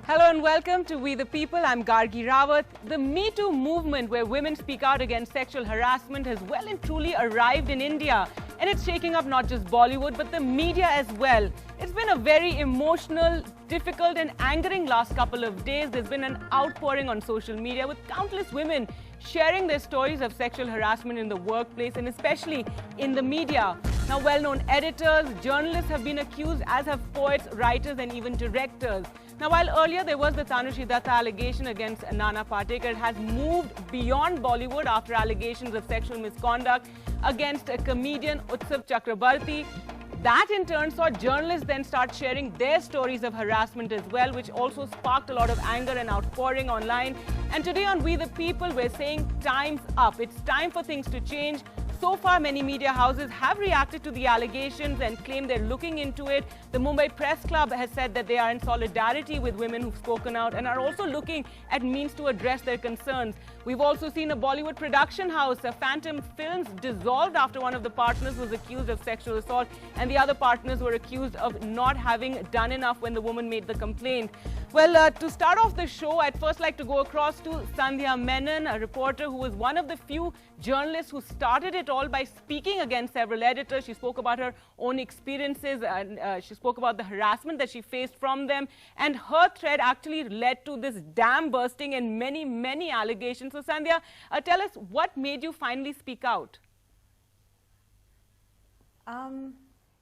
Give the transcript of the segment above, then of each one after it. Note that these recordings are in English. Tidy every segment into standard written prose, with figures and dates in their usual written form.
Hello and welcome to We the People. I'm Gargi Rawat. The MeToo movement, where women speak out against sexual harassment, has well and truly arrived in India. And it's shaking up not just Bollywood, but the media as well. It's been a very emotional, difficult and angering last couple of days. There's been an outpouring on social media with countless women sharing their stories of sexual harassment in the workplace and especially in the media. Now, well-known editors, journalists have been accused, as have poets, writers and even directors. Now, while earlier there was the Tanushri Datta allegation against Nana Patekar, it has moved beyond Bollywood after allegations of sexual misconduct against a comedian, Utsav Chakrabarti. That in turn saw journalists then start sharing their stories of harassment as well, which also sparked a lot of anger and outpouring online. And today on We the People, we're saying time's up. It's time for things to change. So far, many media houses have reacted to the allegations and claim they're looking into it. The Mumbai Press Club has said that they are in solidarity with women who've spoken out and are also looking at means to address their concerns. We've also seen a Bollywood production house, Phantom Films, dissolved after one of the partners was accused of sexual assault and the other partners were accused of not having done enough when the woman made the complaint. Well, to start off the show, I'd first like to go across to Sandhya Menon, a reporter who was one of the few journalists who started it all by speaking against several editors. She spoke about her own experiences and she spoke about the harassment that she faced from them. And her thread actually led to this dam bursting and many, many allegations. So Sandhya, tell us what made you finally speak out?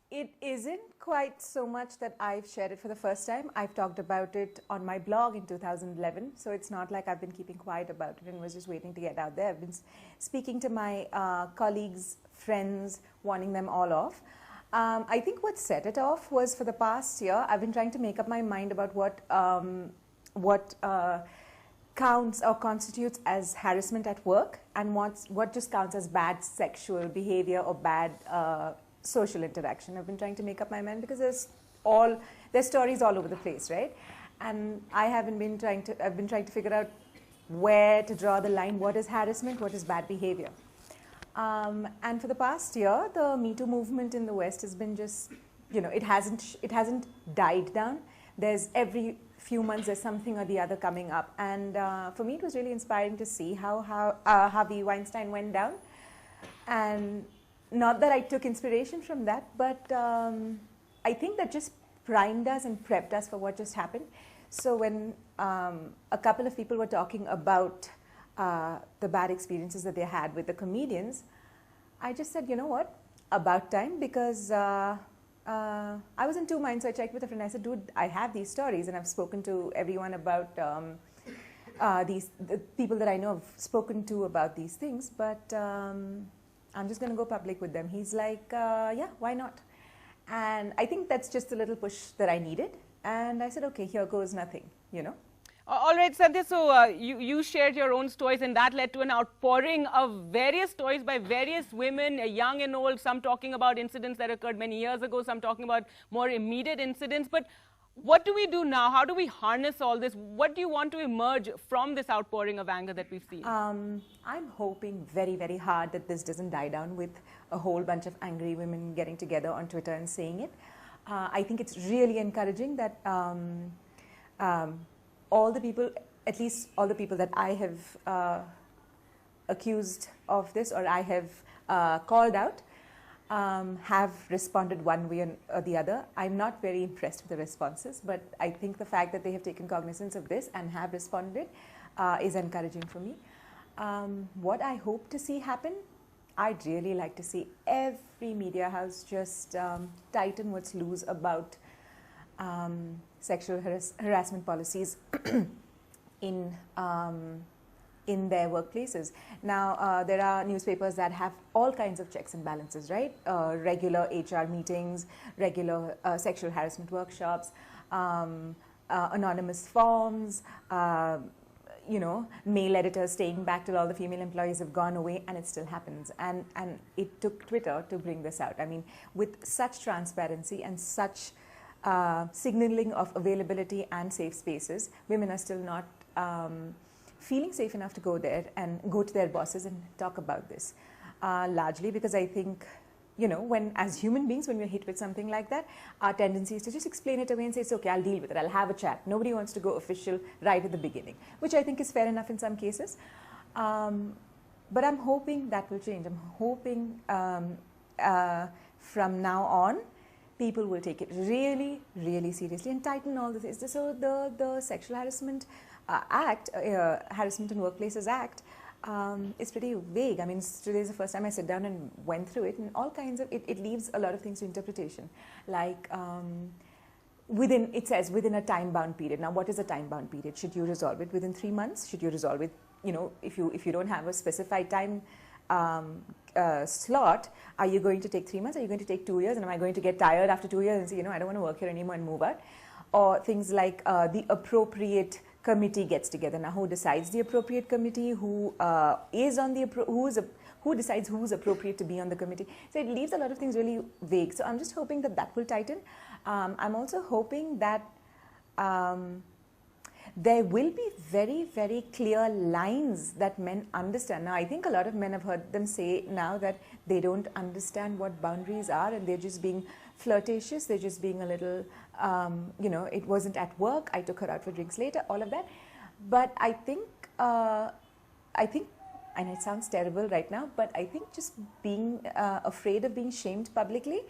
It isn't quite so much that I've shared it for the first time. I've talked about it on my blog in 2011, so it's not like I've been keeping quiet about it and was just waiting to get out there. I've been speaking to my colleagues, friends, warning them all off. I think what set it off was, for the past year, I've been trying to make up my mind about what counts or constitutes as harassment at work and what just counts as bad sexual behavior or bad social interaction. I've been trying to make up my mind because there's stories all over the place, right? And I've been trying to figure out where to draw the line. What is harassment? What is bad behavior? And for the past year, the MeToo movement in the West has been just, it hasn't died down. There's every few months there's something or the other coming up, and for me it was really inspiring to see how Harvey Weinstein went down. And not that I took inspiration from that, but I think that just primed us and prepped us for what just happened. So when a couple of people were talking about the bad experiences that they had with the comedians, I just said, you know what, about time, because I was in two minds. So I checked with a friend. I said, dude, I have these stories and I've spoken to everyone about the people that I know have spoken to about these things, but I'm just going to go public with them. He's like, yeah, why not? And I think that's just a little push that I needed. And I said, okay, here goes nothing, All right, Sandhya, so you shared your own stories and that led to an outpouring of various stories by various women, young and old, some talking about incidents that occurred many years ago, some talking about more immediate incidents. But what do we do now? How do we harness all this? What do you want to emerge from this outpouring of anger that we've seen? I'm hoping very, very hard that this doesn't die down with a whole bunch of angry women getting together on Twitter and saying it. I think it's really encouraging that all the people, at least all the people that I have accused of this or I have called out, have responded one way or the other. I'm not very impressed with the responses, but I think the fact that they have taken cognizance of this and have responded is encouraging for me. What I hope to see happen, I'd really like to see every media house just tighten what's loose about sexual harassment policies in their workplaces. Now, there are newspapers that have all kinds of checks and balances, right? Regular HR meetings, regular sexual harassment workshops, anonymous forms, male editors staying back till all the female employees have gone away, and it still happens. And it took Twitter to bring this out. I mean, with such transparency and such signaling of availability and safe spaces, women are still not feeling safe enough to go there and go to their bosses and talk about this. Largely because I think you know, when as human beings, when we're hit with something like that, our tendency is to just explain it away and say, it's okay, I'll deal with it, I'll have a chat. Nobody wants to go official right at the beginning, which I think is fair enough in some cases. But I'm hoping that will change. I'm hoping from now on, people will take it really, really seriously and tighten all the things. So the Sexual Harassment Act, Harassment in Workplaces Act, is pretty vague. I mean, today's the first time I sat down and went through it, and all kinds of, it leaves a lot of things to interpretation. Like, it says within a time-bound period. Now, what is a time-bound period? Should you resolve it within 3 months? Should you resolve it, you know, if you don't have a specified time slot, are you going to take 3 months? Are you going to take 2 years? And am I going to get tired after 2 years and say, you know, I don't want to work here anymore and move out? Or things like the appropriate committee gets together. Now, who decides the appropriate committee? Who is on the who decides who's appropriate to be on the committee? So it leaves a lot of things really vague. So I'm just hoping that that will tighten. I'm also hoping that there will be very, very clear lines that men understand. Now, I think a lot of men have heard them say now that they don't understand what boundaries are, and they're just being flirtatious, they're just being a little, you know, it wasn't at work, I took her out for drinks later, all of that. But I think, and it sounds terrible right now, but I think just being afraid of being shamed publicly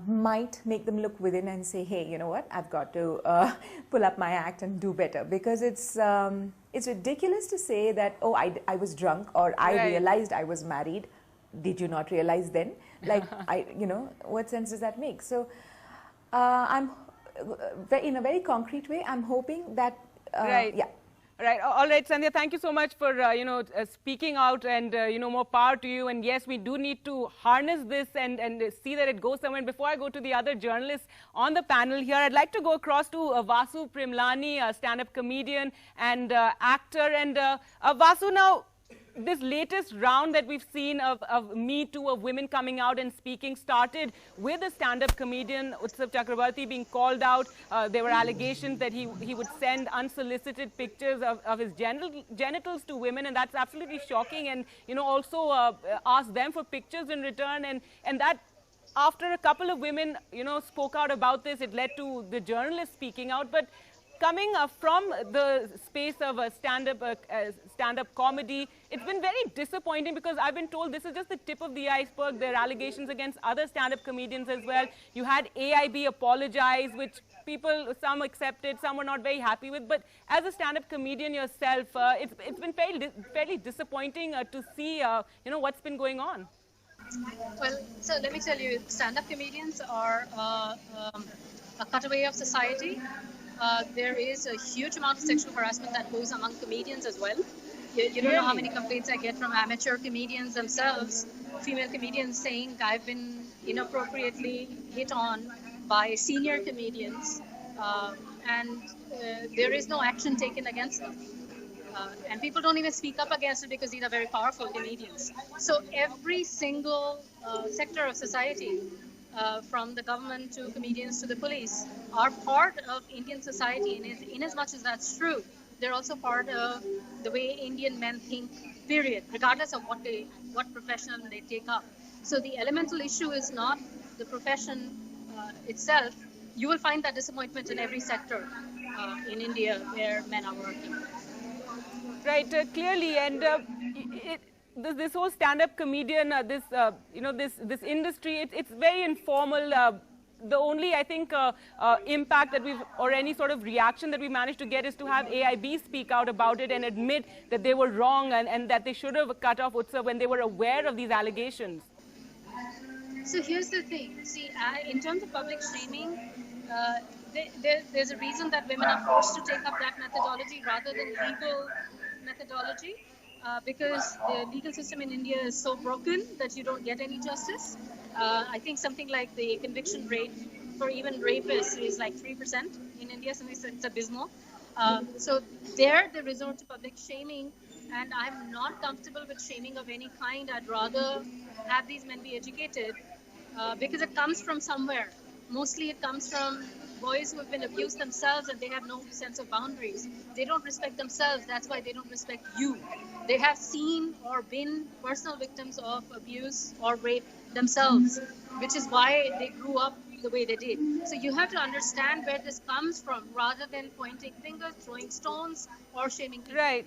might make them look within and say, hey, you know what, I've got to pull up my act and do better. Because it's ridiculous to say that, oh, I was drunk, or I realized I was married. Did you not realize then? Like, you know, what sense does that make? So I'm, in a very concrete way, I'm hoping that, yeah. Right. All right, Sandhya, thank you so much for, you know, speaking out, and, you know, more power to you. And yes, we do need to harness this and see that it goes somewhere. And before I go to the other journalists on the panel here, I'd like to go across to Vasu Primlani, a stand-up comedian and actor. And Vasu, now, this latest round that we've seen of MeToo, of women coming out and speaking, started with a stand-up comedian, Utsav Chakrabarti, being called out. There were allegations that he would send unsolicited pictures of his genitals to women, and that's absolutely shocking. And, you know, also ask them for pictures in return. And that, after a couple of women, you know, spoke out about this, it led to the journalist speaking out. But coming from the space of a stand-up comedy, it's been very disappointing, because I've been told this is just the tip of the iceberg. There are allegations against other stand-up comedians as well. You had AIB apologize, which people, some accepted, some were not very happy with. But as a stand-up comedian yourself, it's been fairly disappointing to see, you know, what's been going on. Well, so let me tell you, stand-up comedians are a cutaway of society. There is a huge amount of sexual harassment that goes among comedians as well. You don't know how many complaints I get from amateur comedians themselves, female comedians saying I've been inappropriately hit on by senior comedians, and there is no action taken against them. And people don't even speak up against it because these are very powerful comedians. So every single sector of society, from the government to comedians to the police, are part of Indian society. And in as much as that's true, they're also part of the way Indian men think, period, regardless of what profession they take up. So the elemental issue is not the profession itself. You will find that disappointment in every sector in India where men are working. Right, clearly, and this whole stand-up comedian, you know, this industry, it's very informal. The only, I think, impact that we've, or any sort of reaction that we managed to get, is to have AIB speak out about it and admit that they were wrong, and that they should have cut off Utsav when they were aware of these allegations. So here's the thing. See, in terms of public shaming, there's a reason that women are forced to take up that methodology rather than legal methodology, because the legal system in India is so broken that you don't get any justice. I think something like the conviction rate for even rapists is like 3% in India, so it's abysmal. So there they resort to public shaming, and I'm not comfortable with shaming of any kind. I'd rather have these men be educated, because it comes from somewhere. mostly it comes from boys who have been abused themselves and they have no sense of boundaries. They don't respect themselves. That's why they don't respect you. They have seen or been personal victims of abuse or rape themselves, which is why they grew up the way they did. So you have to understand where this comes from rather than pointing fingers, throwing stones, or shaming people. Right.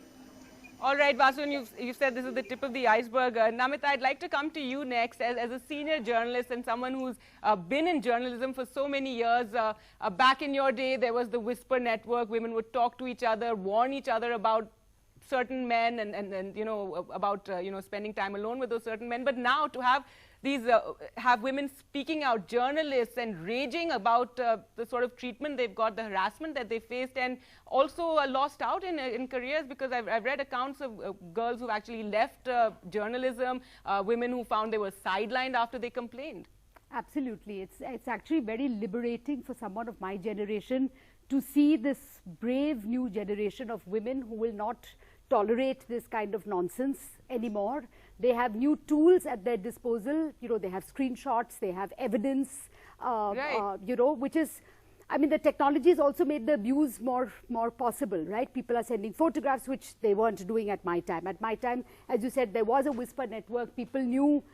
All right, Vasu, and you said this is the tip of the iceberg. Namita, I'd like to come to you next as a senior journalist and someone who's been in journalism for so many years. Back in your day, there was the Whisper Network. Women would talk to each other, warn each other about certain men and you know, about, you know, spending time alone with those certain men. But now to have these, have women speaking out, journalists, and raging about the sort of treatment they've got, the harassment that they faced, and also lost out in careers, because I've read accounts of girls who've actually left journalism, women who found they were sidelined after they complained. Absolutely. It's actually very liberating for someone of my generation to see this brave new generation of women who will not tolerate this kind of nonsense anymore. They have new tools at their disposal. You know, they have screenshots, they have evidence, Right. you know, which is, I mean, the technology has also made the abuse more possible, right? People are sending photographs, which they weren't doing at my time. At my time, as you said, there was a Whisper Network. People knew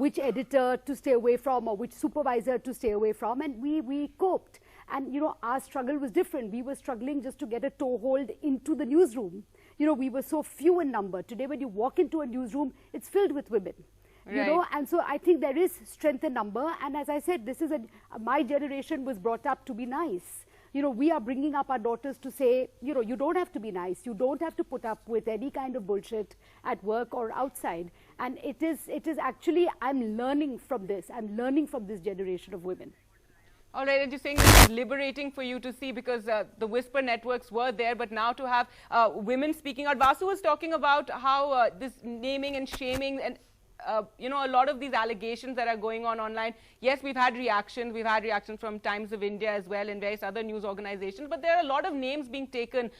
which editor to stay away from or which supervisor to stay away from, and we coped. And, you know, our struggle was different. We were struggling just to get a toehold into the newsroom. You know, we were so few in number. Today, when you walk into a newsroom, it's filled with women. Right. You know, and so I think there is strength in number. And as I said, this is my generation was brought up to be nice. You know, we are bringing up our daughters to say, you know, you don't have to be nice. You don't have to put up with any kind of bullshit at work or outside. And it is actually, I'm learning from this. I'm learning from this generation of women. All right, and you're saying this is liberating for you to see, because the Whisper Networks were there, but now to have women speaking out. Vasu was talking about how this naming and shaming and you know, a lot of these allegations that are going on online. Yes, we've had reactions. We've had reactions from Times of India as well and various other news organizations, but there are a lot of names being taken.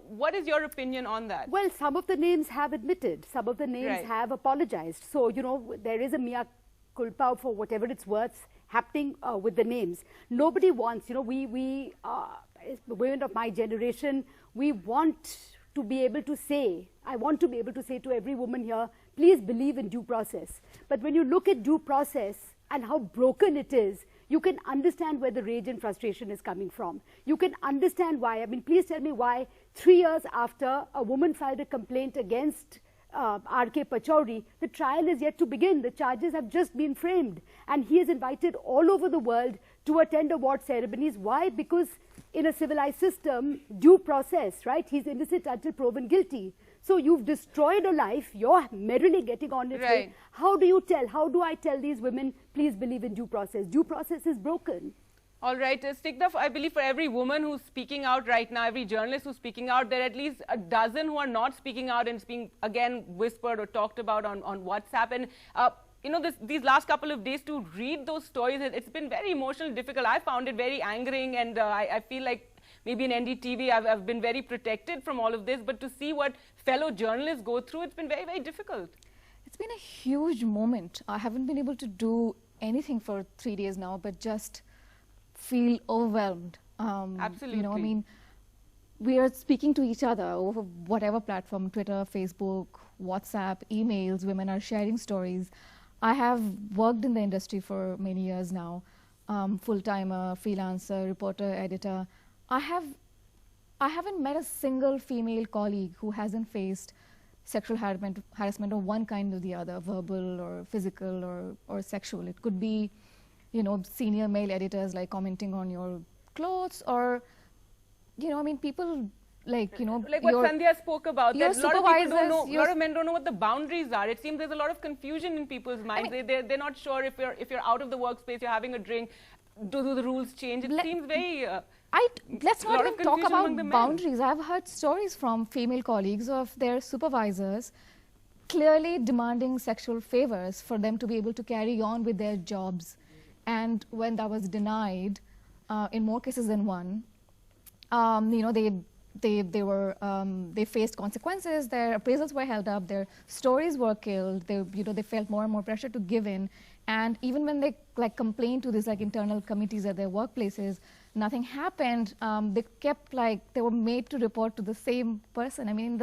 What is your opinion on that? Well, some of the names have admitted. Some of the names Right. have apologized. So, you know, there is a mea culpa for whatever it's worth happening with the names. Nobody wants, you know, we women of my generation, we want to be able to say, I want to be able to say to every woman here, please believe in due process. But when you look at due process and how broken it is, you can understand where the rage and frustration is coming from. You can understand why. I mean, please tell me why 3 years after a woman filed a complaint against R.K. Pachauri, the trial is yet to begin. The charges have just been framed. And he is invited all over the world to attend award ceremonies. Why? Because in a civilized system, due process, right? He's innocent until proven guilty. So you've destroyed a life. You're merrily getting on its way. Right. How do you tell? How do I tell these women, please believe in due process? Due process is broken. All right, Stigdha, I believe for every woman who's speaking out right now, every journalist who's speaking out, there are at least a dozen who are not speaking out and it's being, again, whispered or talked about on WhatsApp. And, you know, these last couple of days to read those stories, it's been very emotional, difficult. I found it very angering, and I feel like maybe in NDTV I've been very protected from all of this, but to see what fellow journalists go through, it's been very, very difficult. It's been a huge moment. I haven't been able to do anything for 3 days now, but just feel overwhelmed. Absolutely. You know, I mean, we are speaking to each other over whatever platform, Twitter, Facebook, WhatsApp, emails. Women are sharing stories. I have worked in the industry for many years now, full-timer, freelancer, reporter, editor. I haven't met a single female colleague who hasn't faced sexual harassment of one kind or the other, verbal or physical or sexual. It could be, you know, senior male editors like commenting on your clothes, or, you know, I mean, people like, you know, like what Sandhya spoke about, your that a lot of people don't know, supervisors, a lot of men don't know what the boundaries are. It seems there's a lot of confusion in people's minds. They're not sure if you're out of the workspace, you're having a drink, do the rules change? It seems very... let's not even talk about the boundaries. I've heard stories from female colleagues of their supervisors clearly demanding sexual favors for them to be able to carry on with their jobs. And when that was denied, in more cases than one, you know, they faced consequences. Their appraisals were held up. Their stories were killed. They felt more and more pressure to give in. And even when they complained to these internal committees at their workplaces, nothing happened. They were made to report to the same person. I mean,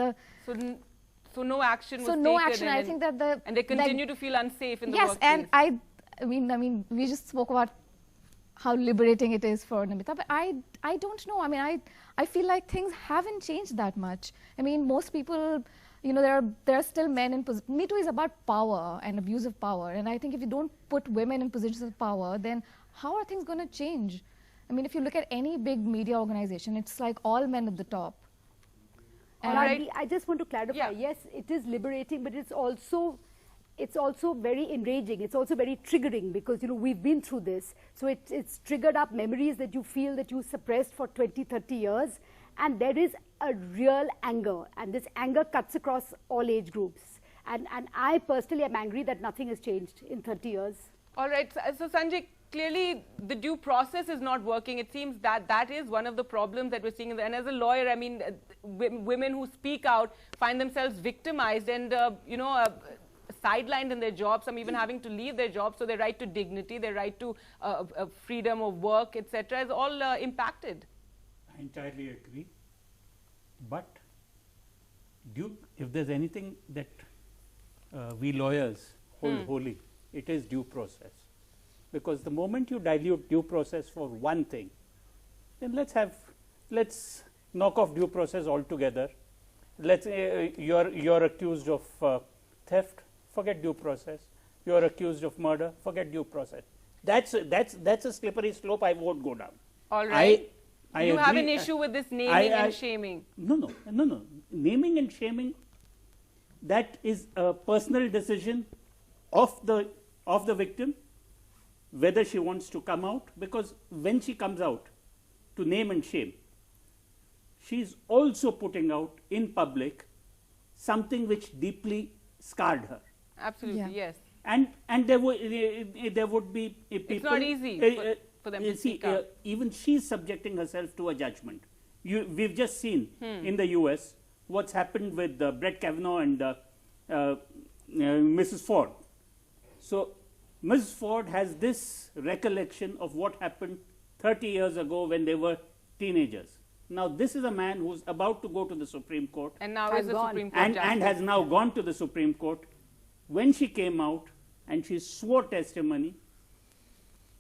so no action was taken. So no action. I think that and they continue to feel unsafe in the yes, workplace. and I mean, we just spoke about how liberating it is for Namita, but I don't know. I mean, I feel like things haven't changed that much. I mean, most people, there are still men in position. Me Too is about power and abuse of power, and I think if you don't put women in positions of power, then how are things going to change? I mean, if you look at any big media organization, it's like all men at the top. And I just want to clarify. Yeah. Yes, it is liberating, but it's also very enraging. It's also very triggering because, we've been through this. So it's triggered up memories that you feel that you suppressed for 20, 30 years. And there is a real anger. And this anger cuts across all age groups. And I personally am angry that nothing has changed in 30 years. All right. So Sanjay, clearly the due process is not working. It seems that is one of the problems that we're seeing. And as a lawyer, I mean, women who speak out find themselves victimized and, sidelined in their jobs, some even having to leave their jobs, so their right to dignity, their right to freedom of work, etc., is all impacted. I entirely agree. But if there's anything that we lawyers hold holy, it is due process. Because the moment you dilute due process for one thing, then let's knock off due process altogether. You're accused of theft. Forget due process. You are accused of murder. Forget due process. That's a slippery slope I won't go down. All right. You have an agree. issue with this naming and shaming. No. Naming and shaming, that is a personal decision of the victim, whether she wants to come out. Because when she comes out to name and shame, she's also putting out in public something which deeply scarred her. Absolutely, yes. And there would be people. It's not easy for them to speak out. Even she's subjecting herself to a judgment. We've just seen in the US what's happened with Brett Kavanaugh and Mrs. Ford. So Mrs. Ford has this recollection of what happened 30 years ago when they were teenagers. Now this is a man who's about to go to the Supreme Court. And now is the Supreme Court and has now gone to the Supreme Court. When she came out and she swore testimony,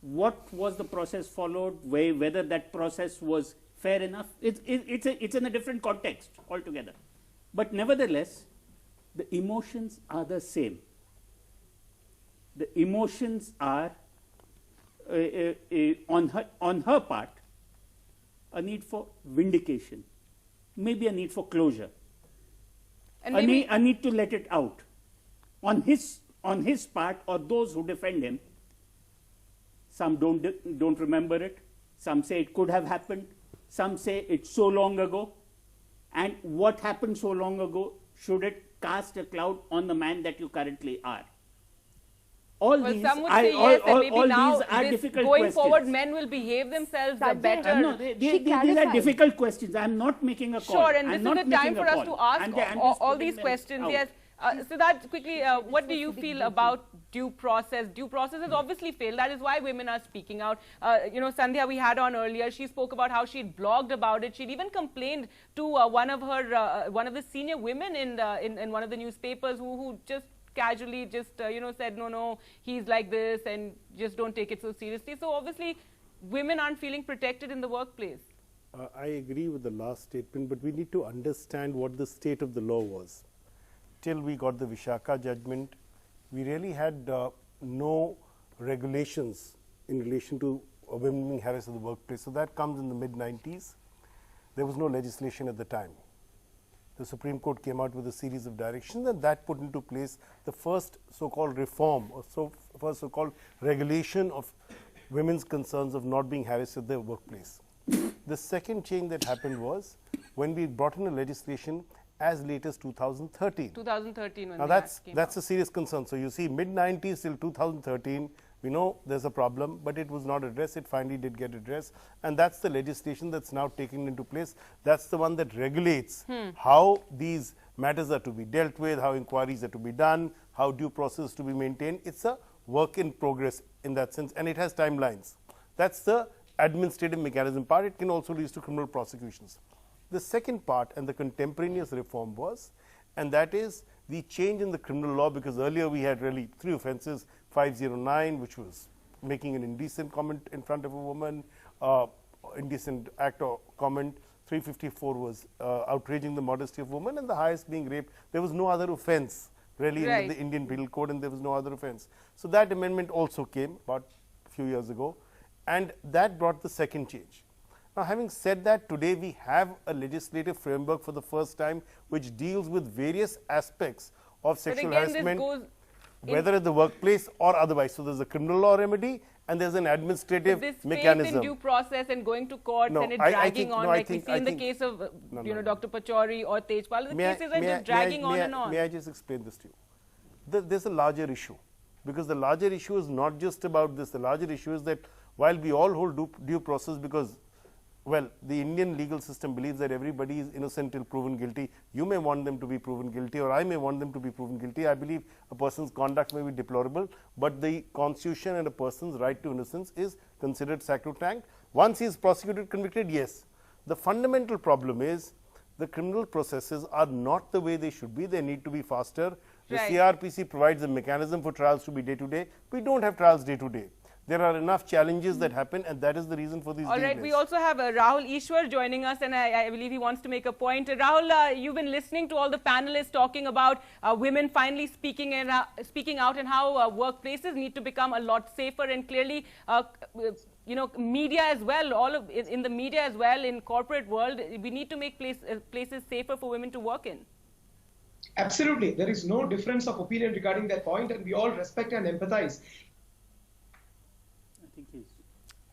what was the process followed, whether that process was fair enough, it's in a different context altogether. But nevertheless, the emotions are the same. The emotions are, on her part, a need for vindication, maybe a need for closure, and a need to let it out. On his part, or those who defend him, some don't remember it. Some say it could have happened. Some say it's so long ago. And what happened so long ago, should it cast a cloud on the man that you currently are? Some would say yes, and maybe now going forward, men will behave themselves better. These are difficult questions. I'm not making a call. Sure, and this is the time for us to ask all these questions. Yes. Siddharth, quickly, what do you feel about due process? Due process has obviously failed. That is why women are speaking out. Sandhya, we had on earlier, she spoke about how she'd blogged about it. She'd even complained to one of the senior women in one of the newspapers who just casually said, no, he's like this, and just don't take it so seriously. So obviously, women aren't feeling protected in the workplace. I agree with the last statement, but we need to understand what the state of the law was. Till we got the Vishaka judgment, we really had no regulations in relation to women being harassed in the workplace. So that comes in the mid-90s. There was no legislation at the time. The Supreme Court came out with a series of directions, and that put into place the first so-called reform, or first so-called regulation of women's concerns of not being harassed at their workplace. The second change that happened was when we brought in a legislation as late as 2013. 2013 when now that's a serious concern. So you see, mid-90s till 2013, We know there's a problem, but it was not addressed. It finally did get addressed, and that's the legislation that's now taken into place. That's the one that regulates how these matters are to be dealt with, how inquiries are to be done, how due process is to be maintained. It's a work in progress in that sense, and it has timelines. That's the administrative mechanism part. It can also lead to criminal prosecutions. The second part and the contemporaneous reform was, and that is the change in the criminal law, because earlier we had really 3 offences, 509, which was making an indecent comment in front of a woman, indecent act or comment. 354 was outraging the modesty of woman, and the highest being rape. There was no other offence really in the Indian Penal Code, and there was no other offence. So that amendment also came about a few years ago, and that brought the second change. Now, having said that, today we have a legislative framework for the first time which deals with various aspects of sexual harassment, whether at the workplace or otherwise. So there's a criminal law remedy and there's an administrative mechanism. This faith in due process and going to courts and it dragging on, like we see in the case of Dr. Pachauri or Tejpal, the cases are just dragging on and on. May I just explain this to you? There's a larger issue, because the larger issue is not just about this. The larger issue is that while we all hold due process, because well, the Indian legal system believes that everybody is innocent till proven guilty. You may want them to be proven guilty, or I may want them to be proven guilty. I believe a person's conduct may be deplorable, but the constitution and a person's right to innocence is considered sacrosanct. Once he is prosecuted, convicted, yes. The fundamental problem is the criminal processes are not the way they should be. They need to be faster. The CRPC provides a mechanism for trials to be day to day. We don't have trials day to day. There are enough challenges that happen, and that is the reason for these delays. All right, we also have Rahul Ishwar joining us, and I believe he wants to make a point. Rahul, you've been listening to all the panelists talking about women finally speaking out and how workplaces need to become a lot safer, and clearly, media as well, in the media as well, in corporate world, we need to make places safer for women to work in. Absolutely. There is no difference of opinion regarding that point, and we all respect and empathize.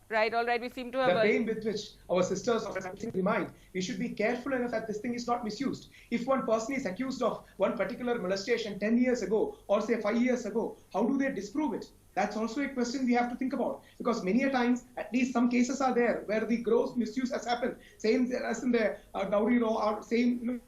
Right, all right, we seem to have the pain with which our sisters of remind, we should be careful enough that this thing is not misused. If one person is accused of one particular molestation 10 years ago, or say 5 years ago, how do they disprove it? That's also a question we have to think about, because many a times, at least some cases are there where the gross misuse has happened, same as in the dowry law, or same.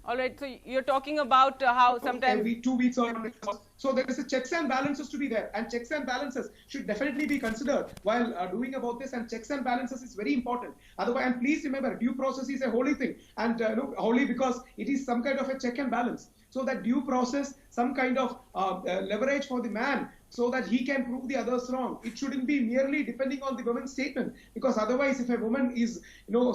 All right, so you're talking about how sometimes every 2 weeks or so there is a checks and balances to be there, and checks and balances should definitely be considered while doing about this, and checks and balances is very important. Otherwise, and please remember, due process is a holy thing, and holy because it is some kind of a check and balance. So that due process, some kind of leverage for the man, so that he can prove the others wrong. It shouldn't be merely depending on the woman's statement, because otherwise, if a woman is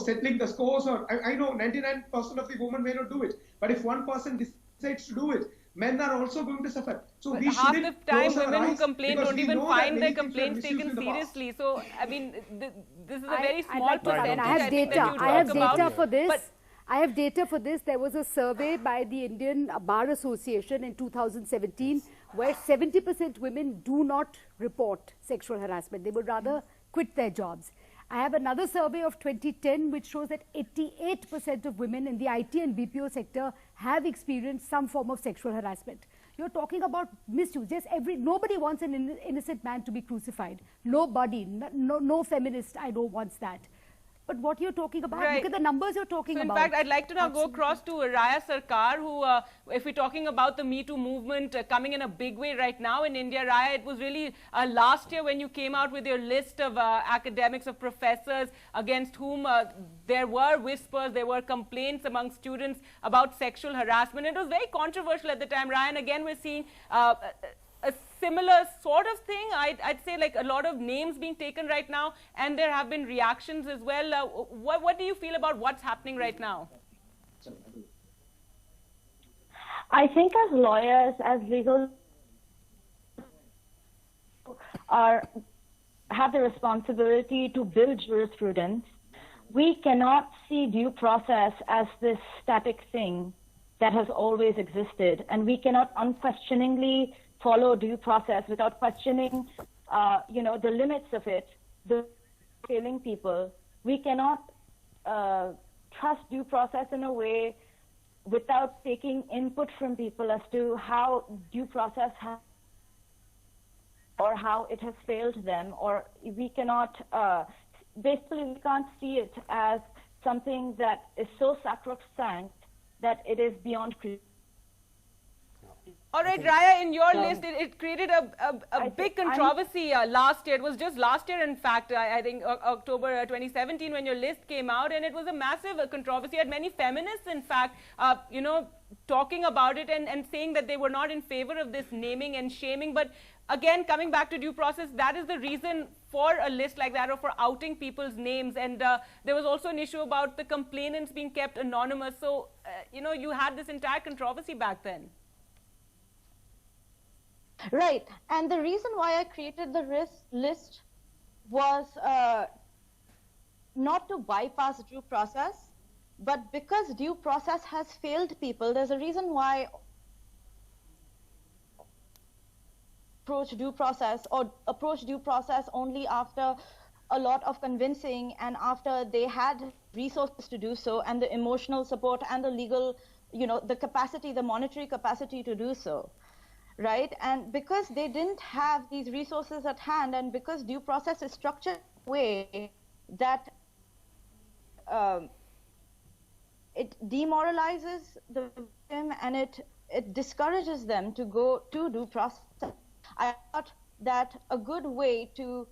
settling the scores, or I know 99% of the women may not do it, but if one person decides to do it, men are also going to suffer. So we half shouldn't the time women who complain don't even find their complaints taken seriously. So I mean, this is a very small percentage. I have data. I have data for this. I have data for this. There was a survey by the Indian Bar Association in 2017 where 70% women do not report sexual harassment. They would rather quit their jobs. I have another survey of 2010 which shows that 88% of women in the IT and BPO sector have experienced some form of sexual harassment. You're talking about misuse. Nobody wants an innocent man to be crucified. Nobody. No feminist, I know, wants that. But what you're talking about, look at the numbers you're talking about. In fact, I'd like to now go across to Raya Sarkar, who, if we're talking about the MeToo movement coming in a big way right now in India, Raya, it was really last year when you came out with your list of academics, of professors against whom there were whispers, there were complaints among students about sexual harassment. It was very controversial at the time, Raya, and again we're seeing a similar sort of thing. I'd say like a lot of names being taken right now, and there have been reactions as well. What do you feel about what's happening right now? I think as lawyers, as legal, have the responsibility to build jurisprudence. We cannot see due process as this static thing that has always existed, and we cannot unquestioningly follow due process without questioning, the limits of it, the failing people. We cannot trust due process in a way without taking input from people as to how due process has or how it has failed them, or we cannot, basically we can't see it as something that is so sacrosanct that it is beyond critique. All right, Raya, in your list, it created a big controversy last year. It was just last year, in fact, I think October 2017 when your list came out, and it was a massive controversy. Had many feminists, in fact, you know, talking about it and saying that they were not in favor of this naming and shaming. But again, coming back to due process, that is the reason for a list like that or for outing people's names. And there was also an issue about the complainants being kept anonymous. So, you know, you had this entire controversy back then. Right, and the reason why I created the list was not to bypass due process, but because due process has failed people. There's a reason why approach due process only after a lot of convincing and after they had resources to do so and the emotional support and the legal, you know, the capacity, the monetary capacity to do so. Right, and because they didn't have these resources at hand, and because due process is structured in a way that it demoralizes the victim and it discourages them to go to due process, I thought that a good way to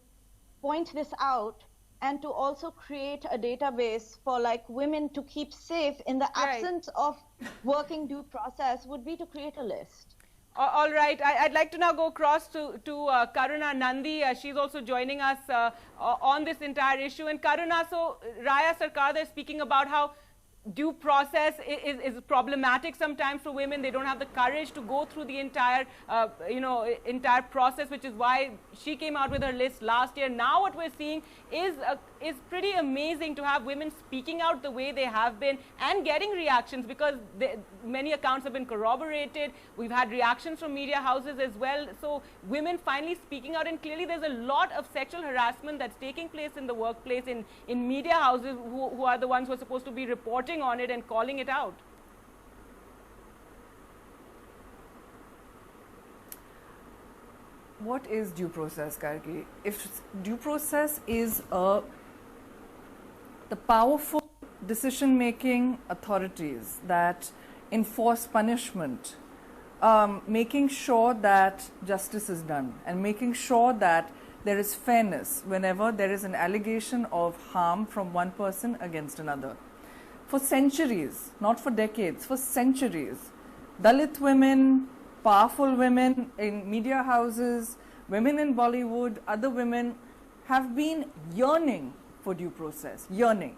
point this out and to also create a database for like women to keep safe in the absence of working due process would be to create a list. All right, I'd like to now go across to Karuna Nandi. She's also joining us on this entire issue. And Karuna, so Raya Sarkar is speaking about how due process is problematic sometimes for women. They don't have the courage to go through the entire, entire process, which is why she came out with her list last year. Now what we're seeing is pretty amazing to have women speaking out the way they have been and getting reactions, because many accounts have been corroborated. We've had reactions from media houses as well. So women finally speaking out, and clearly there's a lot of sexual harassment that's taking place in the workplace, in media houses who are the ones who are supposed to be reporting on it and calling it out. What is due process, Gargi? If due process is the powerful decision-making authorities that enforce punishment, making sure that justice is done and making sure that there is fairness whenever there is an allegation of harm from one person against another. For centuries, not for decades, for centuries, Dalit women, powerful women in media houses, women in Bollywood, other women have been yearning for due process, yearning,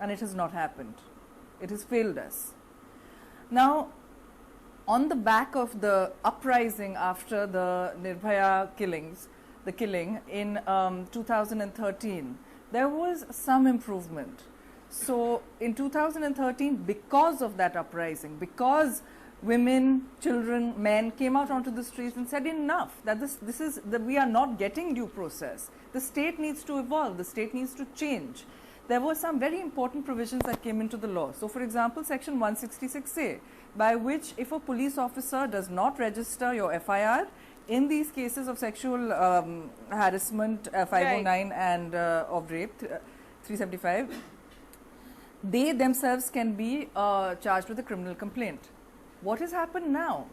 and it has not happened. It has failed us. Now, on the back of the uprising after the Nirbhaya killings, the killing in 2013, there was some improvement. So in 2013, because of that uprising, because women, children, men came out onto the streets and said enough, that that we are not getting due process. The state needs to evolve, the state needs to change. There were some very important provisions that came into the law. So for example, section 166A, by which if a police officer does not register your FIR in these cases of sexual harassment, 509 and of rape, 375, they themselves can be charged with a criminal complaint. What has happened now?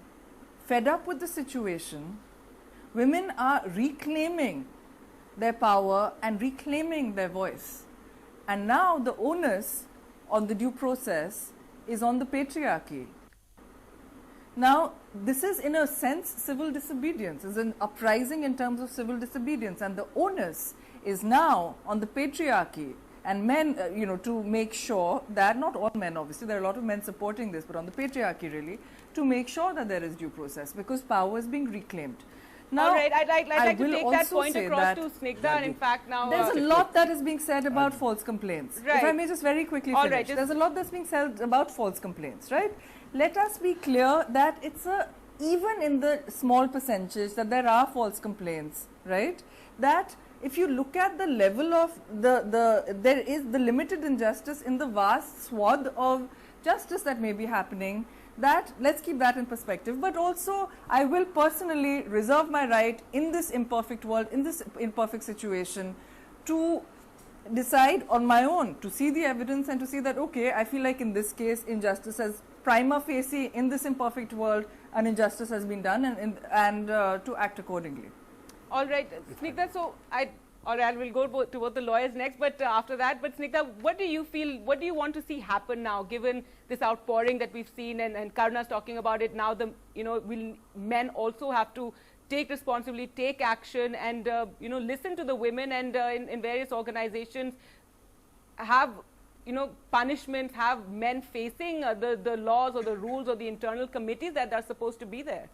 Fed up with the situation, women are reclaiming their power and reclaiming their voice. And now the onus on the due process is on the patriarchy. Now, this is in a sense civil disobedience, is an uprising in terms of civil disobedience, and the onus is now on the patriarchy and men, to make sure that, not all men obviously, there are a lot of men supporting this, but on the patriarchy really, to make sure that there is due process, because power is being reclaimed. Now, all right, I'd like to take that point across to Snigdha. In fact, now there's a lot that is being said about false complaints. Right. If I may just very quickly finish. Right, there's a lot that's being said about false complaints, right? Let us be clear that it's even in the small percentage that there are false complaints, right? That if you look at the level of there is the limited injustice in the vast swath of justice that may be happening, that, let's keep that in perspective. But also, I will personally reserve my right in this imperfect world, in this imperfect situation, to decide on my own, to see the evidence and to see that, okay, I feel like in this case, injustice has prima facie, in this imperfect world, an injustice has been done, and to act accordingly. All right, Snigdha, so I will go to both the lawyers next, but after that, but Snigdha, what do you feel, what do you want to see happen now, given this outpouring that we've seen, and Karuna's talking about it now, will men also have to take responsibility, take action, and listen to the women, and in various organizations have punishments, have men facing the laws or the rules or the internal committees that are supposed to be there?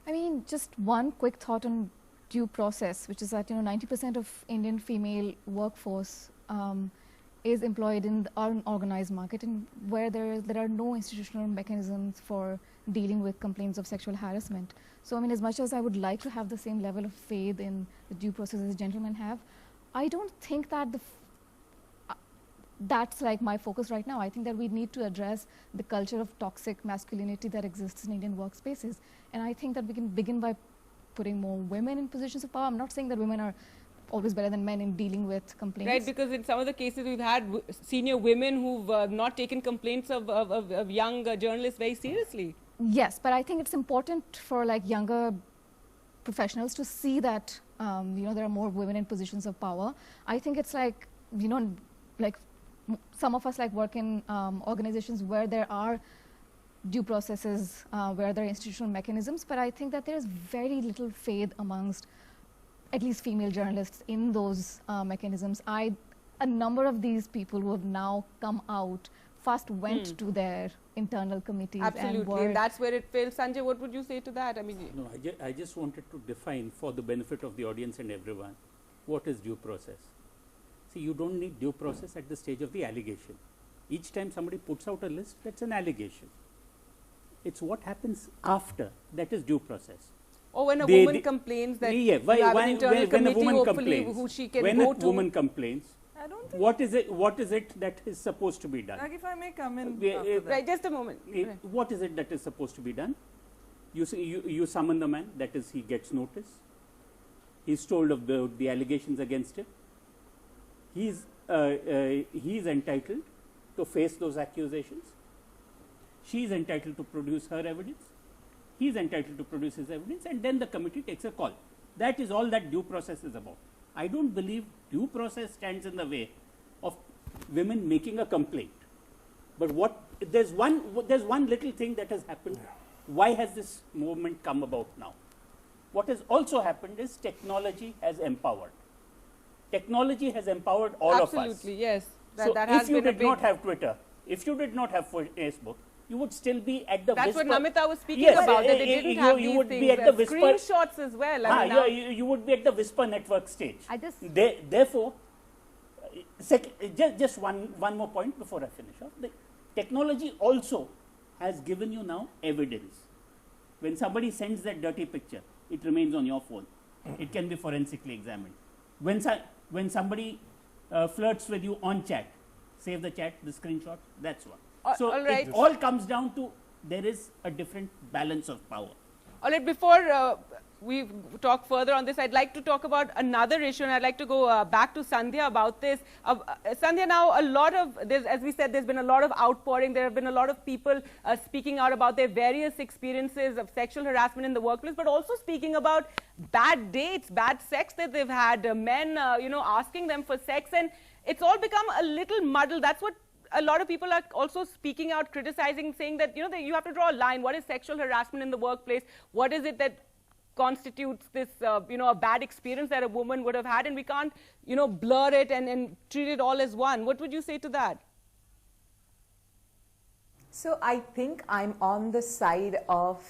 I mean, just one quick thought on due process, which is that 90% of Indian female workforce is employed in the unorganized market, and where there are no institutional mechanisms for dealing with complaints of sexual harassment. So I mean, as much as I would like to have the same level of faith in the due process as gentlemen have, I don't think that that's like my focus right now. I think that we need to address the culture of toxic masculinity that exists in Indian workspaces, and I think that we can begin by putting more women in positions of power. I'm not saying that women are always better than men in dealing with complaints. Right, because in some of the cases we've had senior women who've not taken complaints of young journalists very seriously. Yes, but I think it's important for like younger professionals to see that there are more women in positions of power. I think it's like like some of us like work in organizations where there are due processes, where there are institutional mechanisms, but I think that there is very little faith amongst at least female journalists in those mechanisms. A number of these people who have now come out first went to their internal committees. Absolutely, and that's where it fails. Sanjay, what would you say to that? I mean, no, I just wanted to define for the benefit of the audience and everyone, what is due process? See, you don't need due process at the stage of the allegation. Each time somebody puts out a list, that's an allegation. It's what happens after that is due process. Or when a woman complains that you have an internal committee, hopefully, who she can go to. When a woman complains, what is it that is supposed to be done? Like, if I may come in right, just a moment. What is it that is supposed to be done? You summon the man, that is, he gets notice. He's told of the allegations against him. He's entitled to face those accusations. She is entitled to produce her evidence. He is entitled to produce his evidence, and then the committee takes a call. That is all that due process is about. I don't believe due process stands in the way of women making a complaint. But there's one little thing that has happened. Why has this movement come about now? What has also happened is technology has empowered. Technology has empowered all of us. Absolutely, yes. So if you did not have Twitter, if you did not have Facebook, you would still be at the That's whisper. what Namita was speaking about, that they didn't have these would things, be at the whisper, screenshots as well. You would be at the whisper network stage. Therefore, just one more point before I finish off. The technology also has given you now evidence. When somebody sends that dirty picture, it remains on your phone. It can be forensically examined. When somebody flirts with you on chat, save the chat, the screenshot, that's one. So it all comes down to there is a different balance of power. All right, before we talk further on this, I'd like to talk about another issue, and I'd like to go back to Sandhya about this. Sandhya, now as we said, there's been a lot of outpouring. There have been a lot of people speaking out about their various experiences of sexual harassment in the workplace, but also speaking about bad dates, bad sex that they've had, men, asking them for sex, and it's all become a little muddled. That's what a lot of people are also speaking out, criticizing, saying that, you have to draw a line. What is sexual harassment in the workplace? What is it that constitutes this, a bad experience that a woman would have had? And we can't, blur it and treat it all as one. What would you say to that? So I think I'm on the side of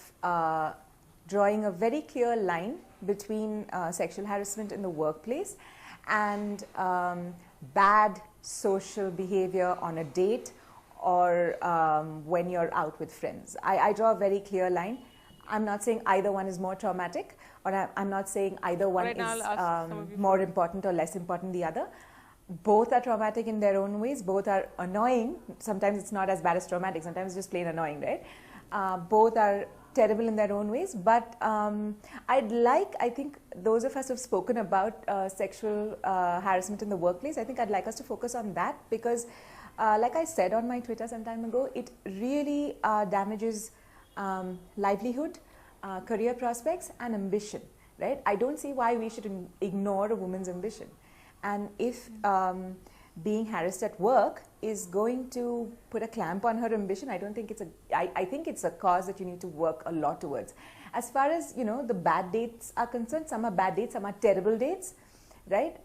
drawing a very clear line between sexual harassment in the workplace and bad social behavior on a date or when you're out with friends. I draw a very clear line. I'm not saying either one is more traumatic, or I'm not saying either one is more important or less important than the other. Both are traumatic in their own ways. Both are annoying. Sometimes it's not as bad as traumatic. Sometimes it's just plain annoying, right? Both are terrible in their own ways, but I think those of us who have spoken about sexual harassment in the workplace, I think I'd like us to focus on that because like I said on my Twitter some time ago, it really damages livelihood, career prospects and ambition, right? I don't see why we should ignore a woman's ambition. And if being harassed at work is going to put a clamp on her ambition, I don't think it's I think it's a cause that you need to work a lot towards. As far as, you know, the bad dates are concerned, some are bad dates, some are terrible dates, right?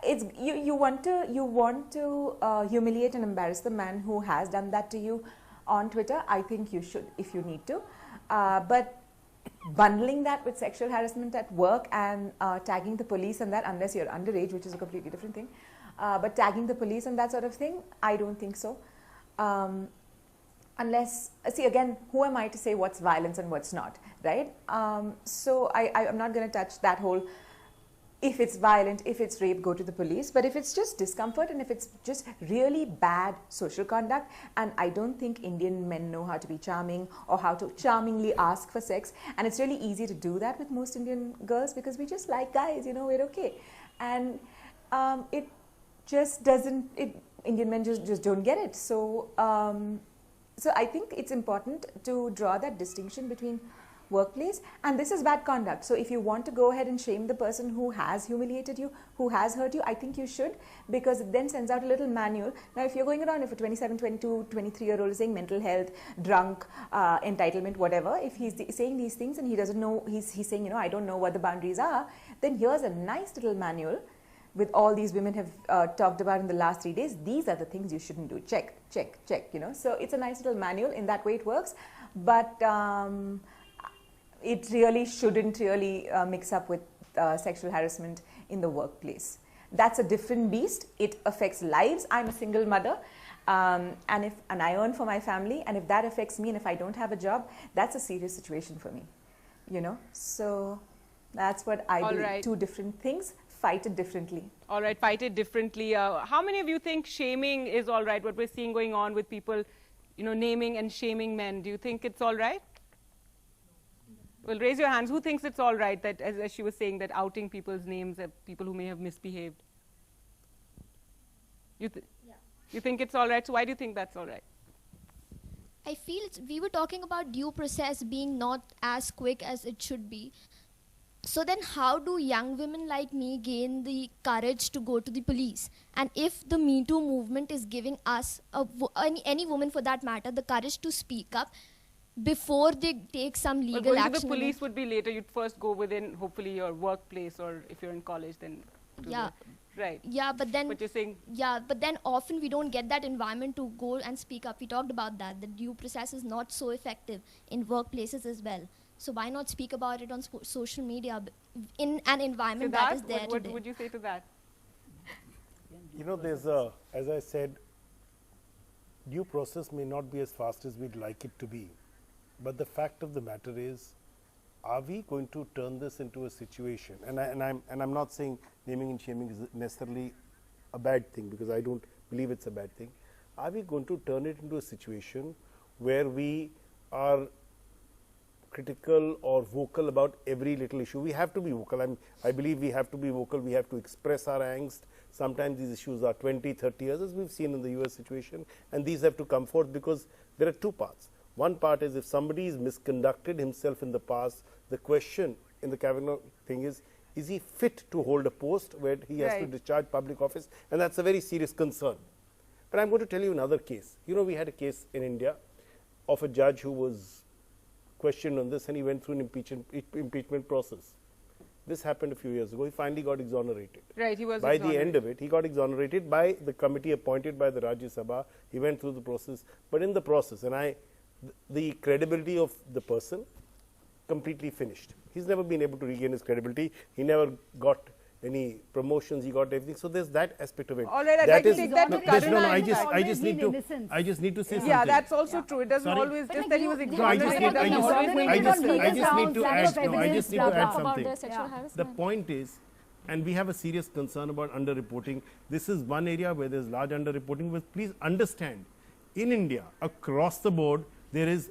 It's you want to humiliate and embarrass the man who has done that to you on Twitter. I think you should if you need to, but bundling that with sexual harassment at work and tagging the police and that, unless you're underage, which is a completely different thing, but tagging the police and that sort of thing, I don't think so. Unless, see again, who am I to say what's violence and what's not, right? So I'm not going to touch that whole, if it's violent, if it's rape, go to the police. But if it's just discomfort and if it's just really bad social conduct, and I don't think Indian men know how to be charming or how to charmingly ask for sex, and it's really easy to do that with most Indian girls because we just like guys, you know, we're okay. And it just doesn't, Indian men just don't get it. So, so I think it's important to draw that distinction between workplace and this is bad conduct. So if you want to go ahead and shame the person who has humiliated you, who has hurt you, I think you should, because it then sends out a little manual. Now if you're going around, if a 27, 22, 23-year-old is saying mental health, drunk, entitlement, whatever, if he's saying these things and he doesn't know, he's saying, you know, I don't know what the boundaries are, then here's a nice little manual with all these women have talked about in the last 3 days. These are the things you shouldn't do. Check, check, check, you know. So it's a nice little manual. In that way it works. But it really shouldn't really mix up with sexual harassment in the workplace. That's a different beast. It affects lives. I'm a single mother and I earn for my family, and if that affects me and if I don't have a job, that's a serious situation for me, you know. So that's what I do. Right. Two different things. Fight it differently. All right, fight it differently. How many of you think shaming is all right, what we're seeing going on with people, you know, naming and shaming men? Do you think it's all right? Well, raise your hands. Who thinks it's all right that, as she was saying, that outing people's names, people who may have misbehaved? You think it's all right? So why do you think that's all right? I feel we were talking about due process being not as quick as it should be. So then how do young women like me gain the courage to go to the police? And if the MeToo movement is giving us, any woman for that matter, the courage to speak up before they take some legal action. Going to the police would be later. You'd first go within, hopefully, your workplace, or if you're in college, then to yeah. Right. Yeah, but then what you're saying. Yeah, but then often we don't get that environment to go and speak up. We talked about that. The due process is not so effective in workplaces as well. So why not speak about it on social media in an environment that is there what today? Would you say to that? You know, there's as I said, due process may not be as fast as we'd like it to be. But the fact of the matter is, are we going to turn this into a situation? And I'm not saying naming and shaming is necessarily a bad thing, because I don't believe it's a bad thing. Are we going to turn it into a situation where we are critical or vocal about every little issue? We have to be vocal. I believe we have to be vocal. We have to express our angst. Sometimes these issues are 20, 30 years, as we've seen in the US situation, and these have to come forth because there are two parts. One part is, if somebody is misconducted himself in the past, the question in the Kavanaugh thing is he fit to hold a post where he has to discharge public office? And that's a very serious concern. But I'm going to tell you another case. You know, we had a case in India of a judge who was questioned on this, and he went through an impeachment process. This happened a few years ago. He finally got exonerated. Right, he was By the end of it, he got exonerated by the committee appointed by the Rajya Sabha. He went through the process. But in the process, the credibility of the person completely finished. He's never been able to regain his credibility. He never got any promotions. He got everything. So there's that aspect of it. All right, I'd like to take that to Karuna. I just need to say something. Yeah, that's also true. It doesn't always just that he was exonerated. I just need to add something. The point is, and we have a serious concern about underreporting. This is one area where there's large underreporting. But please understand, in India, across the board, there is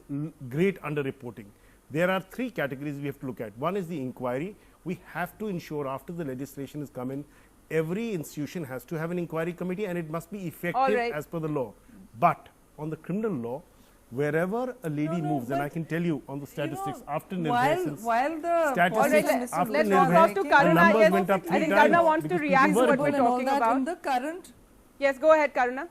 great underreporting. There are three categories we have to look at. One is the inquiry. We have to ensure after the legislation has come in, every institution has to have an inquiry committee and it must be effective as per the law. But on the criminal law, wherever a lady moves, and I can tell you on the statistics, after Nirvesans, let's move off to Karuna. Yes, I think Karuna wants to react to what we're talking about. In the current, yes, go ahead, Karuna.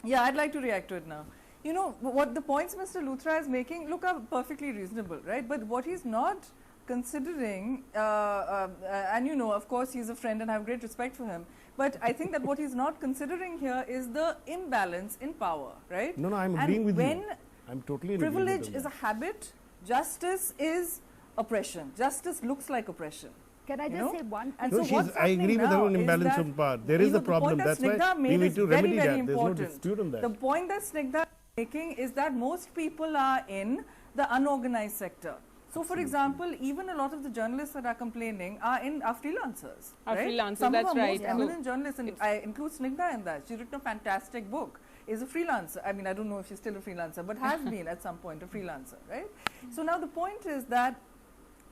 Yeah, I'd like to react to it now. You know, what the points Mr. Luthra is making, look, are perfectly reasonable, right? But what he's not considering, and you know, of course, he's a friend and I have great respect for him. But I think that what he's not considering here is the imbalance in power, right? No, I'm agreeing with you. I'm totally agreeing with you. Privilege is a habit, justice is oppression. Justice looks like oppression. Can I just say one thing? And no, so I agree with her on imbalance of power. There is a problem. That's why we need to remedy that. There's no dispute on that. The point that Snigdha is making is that most people are in the unorganized sector. So, for example, even a lot of the journalists that are complaining are freelancers. Freelancers, Some that's of our right. most eminent journalists, and I include Snigdha in that. She's written a fantastic book. Is a freelancer. I mean, I don't know if she's still a freelancer, but has been at some point a freelancer, right? So now the point is that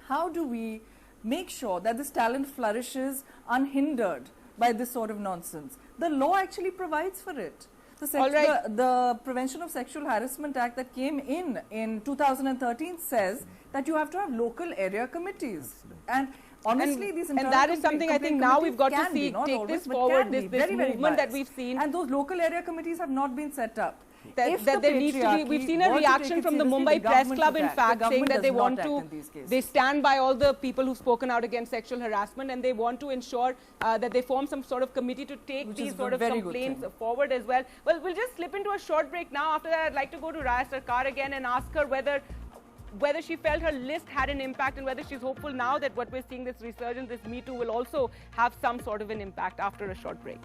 how do we make sure that this talent flourishes unhindered by this sort of nonsense? The law actually provides for it. The Prevention of Sexual Harassment Act that came in 2013 says that you have to have local area committees. And honestly, these internal that is something I think now we've got to see, take this forward, this movement that we've seen. And those local area committees have not been set up. That there needs to be, we've seen a reaction from the Mumbai Press Club, in fact, saying that they want to, they stand by all the people who've spoken out against sexual harassment and they want to ensure that they form some sort of committee to take these sort of complaints forward as well. Well, we'll just slip into a short break now. After that, I'd like to go to Raya Sarkar again and ask her whether she felt her list had an impact and whether she's hopeful now that what we're seeing, this resurgence, this MeToo, will also have some sort of an impact after a short break.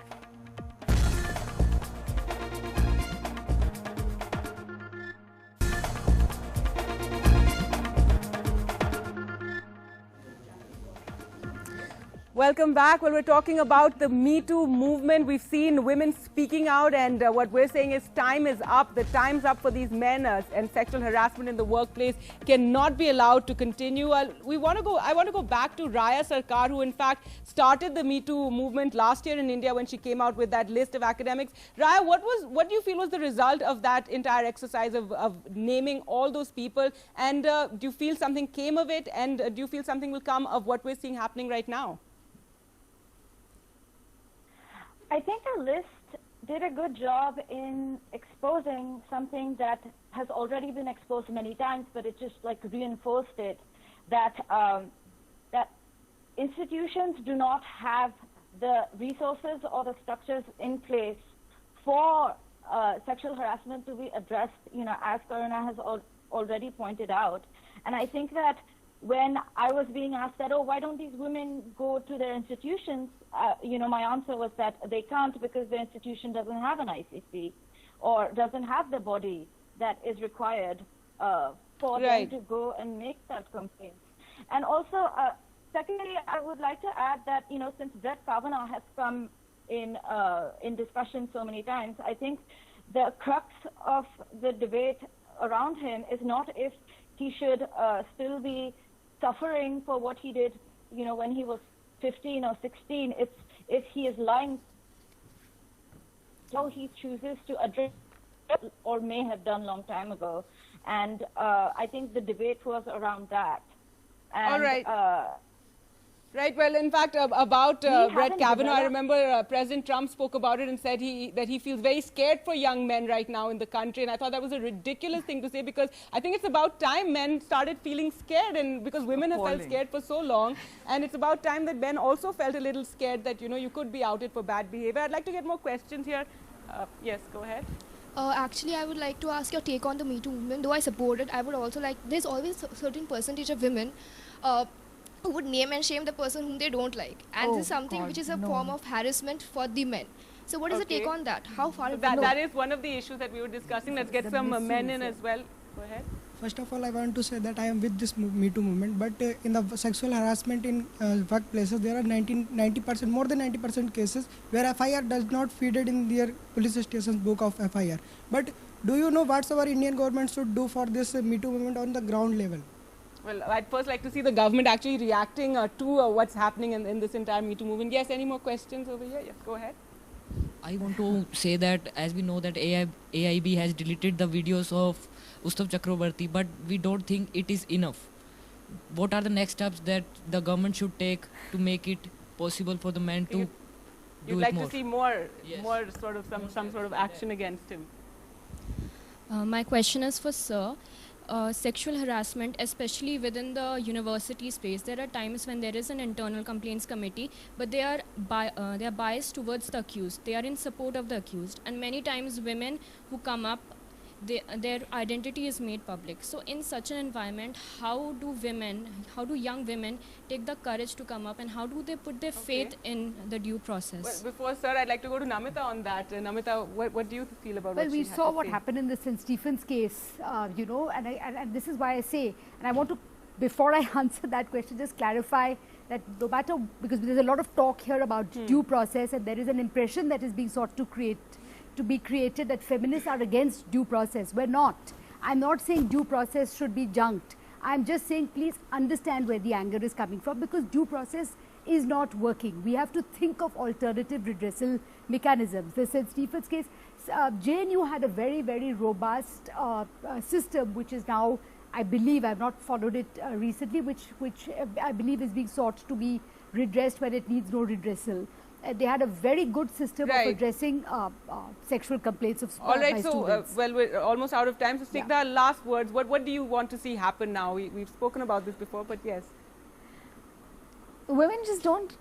Welcome back. Well, we're talking about the MeToo movement. We've seen women speaking out, and what we're saying is time is up. The time's up for these men, and sexual harassment in the workplace cannot be allowed to continue. I want to go back to Raya Sarkar, who in fact started the MeToo movement last year in India when she came out with that list of academics. Raya, what do you feel was the result of that entire exercise of naming all those people? And do you feel something came of it? And do you feel something will come of what we're seeing happening right now? I think the list did a good job in exposing something that has already been exposed many times, but it just like reinforced it, that that institutions do not have the resources or the structures in place for sexual harassment to be addressed, you know, as Karuna has already pointed out. And I think that when I was being asked that, oh, why don't these women go to their institutions? You know, my answer was that they can't because the institution doesn't have an ICC or doesn't have the body that is required for them to go and make that complaint. And also, secondly, I would like to add that, you know, since Brett Kavanaugh has come in discussion so many times, I think the crux of the debate around him is not if he should still be suffering for what he did, you know, when he was 15 or 16. It's if he is lying, how he chooses to address or may have done long time ago. And I think the debate was around that. And, all right. Right. Well, in fact, about Brett Kavanaugh, I remember President Trump spoke about it and said that he feels very scared for young men right now in the country. And I thought that was a ridiculous thing to say, because I think it's about time men started feeling scared, and because women have felt scared for so long. And it's about time that men also felt a little scared that, you know, you could be outed for bad behavior. I'd like to get more questions here. Yes, go ahead. Actually, I would like to ask your take on the MeToo movement. Though I support it, I would also like, there's always a certain percentage of women who would name and shame the person whom they don't like. And this is something which is a form of harassment for the men. So what is the take on that? How far is that? That is one of the issues that we were discussing. Let's get some men in as well. Go ahead. First of all, I want to say that I am with this MeToo movement, but in the sexual harassment in workplaces, there are 90%, more than 90% cases where FIR does not feed it in their police station's book of FIR. But Do you know what our Indian government should do for this Me Too movement on the ground level? Well, I'd first like to see the government actually reacting to what's happening in this entire Me Too movement. Yes, any more questions over here? Yes, go ahead. I want to say that as we know that AIB has deleted the videos of Ustav Chakrabarti, but we don't think it is enough. What are the next steps that the government should take to make it possible for the men to do it more? You'd like to see more sort of some sort of action against him. My question is for Sir. Sexual harassment, especially within the university space, there are times when there is an internal complaints committee, but they are biased towards the accused. They are in support of the accused, and many times women who come up, their identity is made public. So in such an environment, how do young women take the courage to come up, and how do they put their faith in the due process? Well, before Sir, I'd like to go to Namita on that. Namita, what do you feel about well, we saw what happened in the St. Stephen's case, you know, and this is why I say, and I want to, before I answer that question, just clarify that no matter, because there's a lot of talk here about due process, and there is an impression that is being sought to be created that feminists are against due process. We're not. I'm not saying due process should be junked. I'm just saying please understand where the anger is coming from, because due process is not working. We have to think of alternative redressal mechanisms. The St. Stephen's case, JNU had a very, very robust system, which is now, I believe, I've not followed it recently, which I believe is being sought to be redressed when it needs no redressal. They had a very good system of addressing sexual complaints of students. All right, so well, we're almost out of time. So, Sigda, last words. What do you want to see happen now? We've spoken about this before, but yes. Women just don't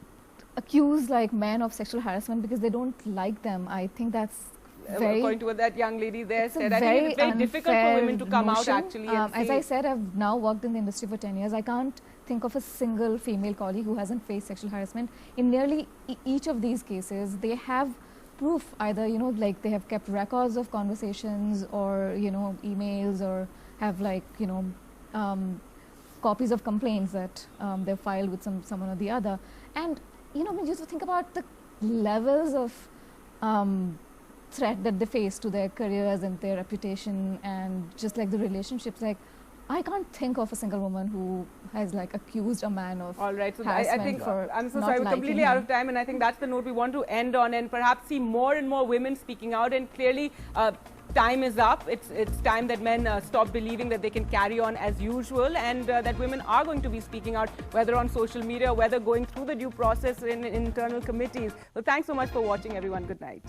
accuse like men of sexual harassment because they don't like them. I think that's very, according to what that young lady there said, I think it's very difficult for women to come out actually. And as I said, I've now worked in the industry for 10 years. I can't think of a single female colleague who hasn't faced sexual harassment. In nearly each of these cases, they have proof, either, you know, like they have kept records of conversations, or, you know, emails, or have like, you know, copies of complaints that they've filed with someone or the other. And, you know, when you think about the levels of threat that they face to their careers and their reputation, and just like the relationships, like I can't think of a single woman who has like accused a man of harassment. I think I'm so sorry, we're completely out of time, and I think that's the note we want to end on, and perhaps see more and more women speaking out. And clearly time is up. It's time that men stop believing that they can carry on as usual, and that women are going to be speaking out, whether on social media, whether going through the due process in internal committees. Well, thanks so much for watching, everyone. Good night.